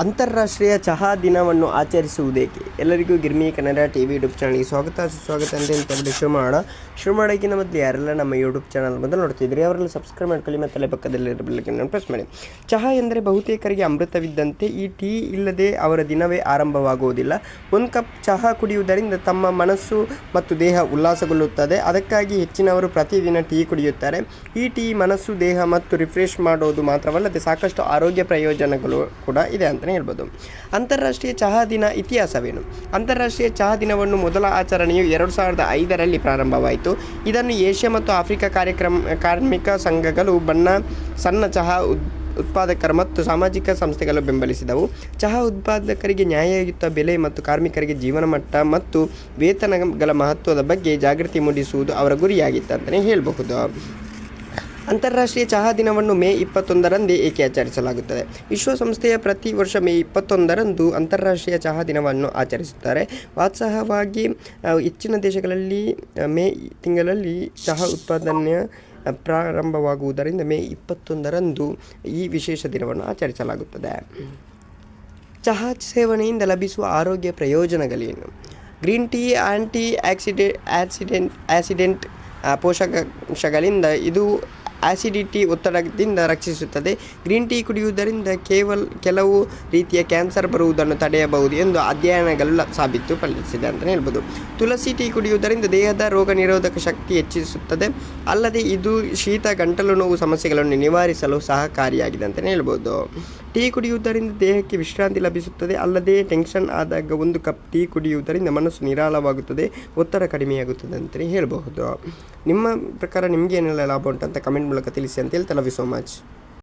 ಅಂತಾರಾಷ್ಟ್ರೀಯ ಚಹಾ ದಿನವನ್ನು ಆಚರಿಸುವುದೇಕೆ? ಎಲ್ಲರಿಗೂ ಗಿರ್ಮಿ ಕನ್ನಡ ಟಿವಿ ಯೂಟ್ಯೂಬ್ ಚಾನಲ್ಗೆ ಸುಸ್ವಾಗತ ಅಂತ ಹೇಳ್ತಾ ಶುರು ಮಾಡೋಕ್ಕಿಂತ ಮೊದಲು ಯಾರೆಲ್ಲ ನಮ್ಮ ಯೂಟ್ಯೂಬ್ ಚಾನಲ್ ಮೊದಲು ನೋಡ್ತಿದ್ರಿ ಅವರೆಲ್ಲ ಸಬ್ಸ್ಕ್ರೈಬ್ ಮಾಡ್ಕೊಳ್ಳಿ ಮತ್ತು ಪಕ್ಕದಲ್ಲಿರೋ ಬೆಲ್ಲೈಕನ್ ಪ್ರೆಸ್ ಮಾಡಿ. ಚಹಾ ಎಂದರೆ ಬಹುತೇಕರಿಗೆ ಅಮೃತವಿದ್ದಂತೆ. ಈ ಟೀ ಇಲ್ಲದೆ ಅವರ ದಿನವೇ ಆರಂಭವಾಗುವುದಿಲ್ಲ. ಒಂದು ಕಪ್ ಚಹಾ ಕುಡಿಯುವುದರಿಂದ ತಮ್ಮ ಮನಸ್ಸು ಮತ್ತು ದೇಹ ಉಲ್ಲಾಸಗೊಳ್ಳುತ್ತದೆ. ಅದಕ್ಕಾಗಿ ಹೆಚ್ಚಿನವರು ಪ್ರತಿದಿನ ಟೀ ಕುಡಿಯುತ್ತಾರೆ. ಈ ಟೀ ಮನಸ್ಸು, ದೇಹ ಮತ್ತು ರಿಫ್ರೆಶ್ ಮಾಡೋದು ಮಾತ್ರವಲ್ಲದೆ ಸಾಕಷ್ಟು ಆರೋಗ್ಯ ಪ್ರಯೋಜನಗಳು ಕೂಡ ಇದೆ ಅಂತಲೇ ಹೇಳ್ಬೋದು. ಅಂತಾರಾಷ್ಟ್ರೀಯ ಚಹಾ ದಿನ ಇತಿಹಾಸವೇನು? ಅಂತಾರಾಷ್ಟ್ರೀಯ ಚಹಾ ದಿನವನ್ನು ಮೊದಲ ಆಚರಣೆಯು 2005ರಲ್ಲಿ ಪ್ರಾರಂಭವಾಯಿತು. ಇದನ್ನು ಏಷ್ಯಾ ಮತ್ತು ಆಫ್ರಿಕಾ ಕಾರ್ಮಿಕ ಸಂಘಗಳು, ಸಣ್ಣ ಚಹಾ ಉತ್ಪಾದಕರು ಮತ್ತು ಸಾಮಾಜಿಕ ಸಂಸ್ಥೆಗಳು ಬೆಂಬಲಿಸಿದವು. ಚಹಾ ಉತ್ಪಾದಕರಿಗೆ ನ್ಯಾಯಯುತ ಬೆಲೆ ಮತ್ತು ಕಾರ್ಮಿಕರಿಗೆ ಜೀವನಮಟ್ಟ ಮತ್ತು ವೇತನಗಳ ಮಹತ್ವದ ಬಗ್ಗೆ ಜಾಗೃತಿ ಮೂಡಿಸುವುದು ಅವರ ಗುರಿಯಾಗಿತ್ತು ಅಂತಲೇ ಹೇಳಬಹುದು. ಅಂತಾರಾಷ್ಟ್ರೀಯ ಚಹಾ ದಿನವನ್ನು ಮೇ 21ರಂದೇ ಏಕೆ ಆಚರಿಸಲಾಗುತ್ತದೆ? ವಿಶ್ವಸಂಸ್ಥೆಯ ಪ್ರತಿ ವರ್ಷ ಮೇ 21ರಂದು ಅಂತಾರಾಷ್ಟ್ರೀಯ ಚಹಾ ದಿನವನ್ನು ಆಚರಿಸುತ್ತಾರೆ. ವಾಸ್ತವವಾಗಿ ಹೆಚ್ಚಿನ ದೇಶಗಳಲ್ಲಿ ಮೇ ತಿಂಗಳಲ್ಲಿ ಚಹಾ ಉತ್ಪಾದನೆ ಪ್ರಾರಂಭವಾಗುವುದರಿಂದ ಮೇ 21ರಂದು ಈ ವಿಶೇಷ ದಿನವನ್ನು ಆಚರಿಸಲಾಗುತ್ತದೆ. ಚಹಾ ಸೇವನೆಯಿಂದ ಲಭಿಸುವ ಆರೋಗ್ಯ ಪ್ರಯೋಜನಗಳೇನು? ಗ್ರೀನ್ ಟೀ ಆ್ಯಂಟಿ ಆಕ್ಸಿಡೆಂಟ್ ಪೋಷಕಾಂಶಗಳಿಂದ ಇದು ಆಸಿಡಿಟಿ, ಒತ್ತಡದಿಂದ ರಕ್ಷಿಸುತ್ತದೆ. ಗ್ರೀನ್ ಟೀ ಕುಡಿಯುವುದರಿಂದ ಕೆಲವು ರೀತಿಯ ಕ್ಯಾನ್ಸರ್ ಬರುವುದನ್ನು ತಡೆಯಬಹುದು ಎಂದು ಅಧ್ಯಯನಗಳು ಸಾಬೀತುಪಡಿಸಿದೆ ಅಂತಲೇ ಹೇಳ್ಬೋದು. ತುಳಸಿ ಟೀ ಕುಡಿಯುವುದರಿಂದ ದೇಹದ ರೋಗ ನಿರೋಧಕ ಶಕ್ತಿ ಹೆಚ್ಚಿಸುತ್ತದೆ. ಅಲ್ಲದೆ ಇದು ಶೀತ, ಗಂಟಲು ನೋವು ಸಮಸ್ಯೆಗಳನ್ನು ನಿವಾರಿಸಲು ಸಹಕಾರಿಯಾಗಿದೆ ಅಂತಲೇ ಹೇಳ್ಬೋದು. ಟೀ ಕುಡಿಯುವುದರಿಂದ ದೇಹಕ್ಕೆ ವಿಶ್ರಾಂತಿ ಲಭಿಸುತ್ತದೆ. ಅಲ್ಲದೆ ಟೆನ್ಷನ್ ಆದಾಗ ಒಂದು ಕಪ್ ಟೀ ಕುಡಿಯುವುದರಿಂದ ಮನಸ್ಸು ನಿರಾಳವಾಗುತ್ತದೆ, ಒತ್ತಡ ಕಡಿಮೆಯಾಗುತ್ತದೆ ಅಂತಲೇ ಹೇಳಬಹುದು. ನಿಮ್ಮ ಪ್ರಕಾರ ನಿಮಗೆ ಏನೆಲ್ಲ ಲಾಭ ಉಂಟಂತ ಕಮೆಂಟ್ ಮೂಲಕ ತಿಳಿಸಿ ಅಂತ ಹೇಳ್ತಾ ಲವ್ ಯು ಸೋ ಮಚ್.